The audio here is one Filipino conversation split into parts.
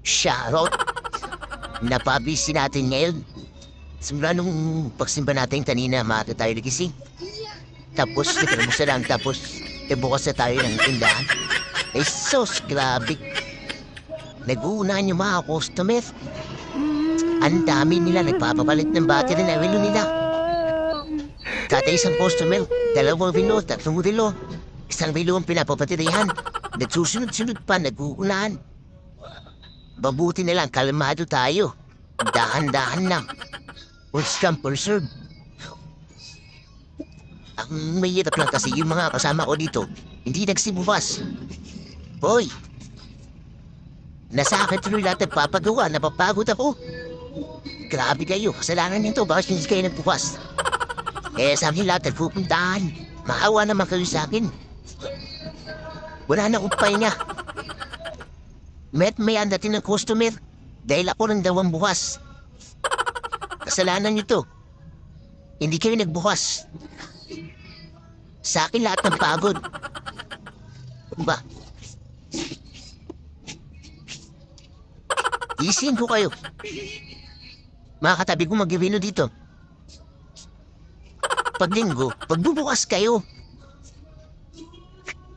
Shoutout. Napabisi natin ngayon. Simula nung pagsimba natin kanina, maaga tayo nagising. Tapos, nagkaramusta lang. Tapos, bukas na tayo ng tindahan. Sos, grabe. Nag-uunahan yung mga customer. Ang dami nila nagpapapalit ng battery na relo nila. Kada isang customer, 2 relo, 3 relo. Isang relo ang pinapabatirihan. Nagsusunod-sunod pa, nag-uunahan. Mabuti na lang, kalmado tayo. Dahan-dahan lang. First come, first serve. Ang mahirap lang kasi yung mga kasama ko dito, hindi nagsibukas. Hoy! Nasa akin tuloy lahat nagpapagawa, napapagod ako. Grabe kayo, kasalanan nito, bakit hindi kayo nagbukas? Kaya sa amin lahat nagpupuntahan. Maawa naman kayo sa akin. Wala na upay niya. May andating ng customer dahil ako nang daw ang bukas. Kasalanan niyo to. Hindi kayo nagbukas. Sa akin lahat ng pagod. Ba? Isin ko kayo. Mga katabi ko mag-iwino dito. Pag linggo, pagbubukas kayo.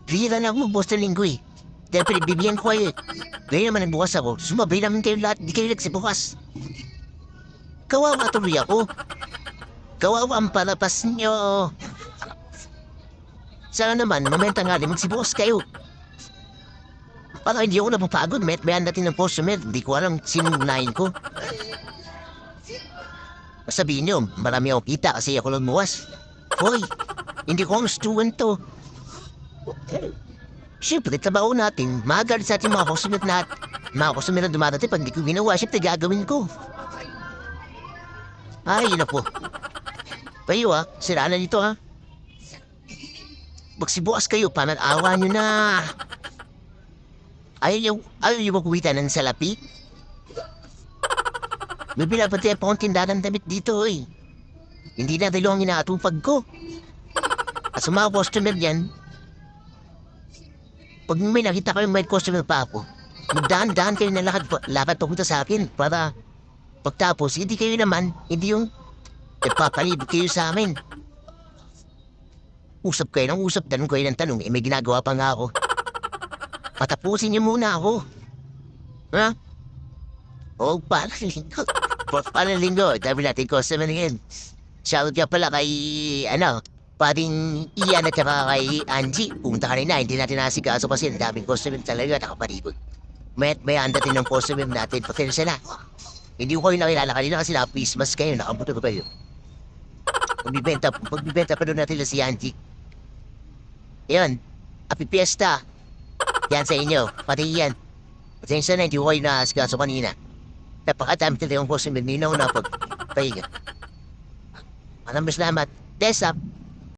Bira na ako magbukas ng linggo eh. Dahil pinagbibigyan ko kayo eh. Ngayon naman nagbukas ako, sumabay namin kayo lahat, di kayo nagsibukas. Kawawa tuloy ako. Kawawa ang palapas niyo. Sana naman, mamenta nga rin magsibukas kayo. Para hindi ako napapagod, may natin ng customer, hindi ko alam sinong unahin ko. Sabihin niyo, marami akong kita kasi ako lang bukas. Hoy, hindi ko ang student to. Siyempre, trabaho natin, magalit sa ating mga customer mga customer na dumadating pag hindi ko ginawa, siyempre gagawin ko. Ay, yun na po. Kayo siraan na dito Magsibukas kayo, panag-awa nyo na. Ayaw yung magkuwitan ng salapi? May binabati pa akong tindahan damit dito Hindi na dalo ang inaatupag ko. At sa mga customer yan, pag may nakita kayo may customer pa ako, magdahan-dahan kayo na lakad papunta sa akin para pagtapos, hindi kayo naman, hindi yung nagpapalibig kayo sa amin. Usap kayo ng usap, tanong kayo ng tanong, may ginagawa pa nga ako. Patapusin niyo muna ako. Ha? O, paano linggo? Paano linggo? Dami natin customer ngayon. Shoutout ka pala kay, paring Ian at saka kay Angie. Pumunta ka rin na, hindi natin nasikaso kasi ang daming customer talaga nakapalibot. May andatin ng customer natin, pasensya na. Hindi ko kayo nakilala kanina kasi naka-Christmas kayo, nakabuto ko kayo. Pagbibenta pa doon natin si Angie. Yan, happy fiesta. Yan sa inyo, pati yan. Pasensya na, hindi ko kayo nakasikaso kanina. Napakadami talagang customer, ninaw na pagpahinga. Maraming salamat. Desap.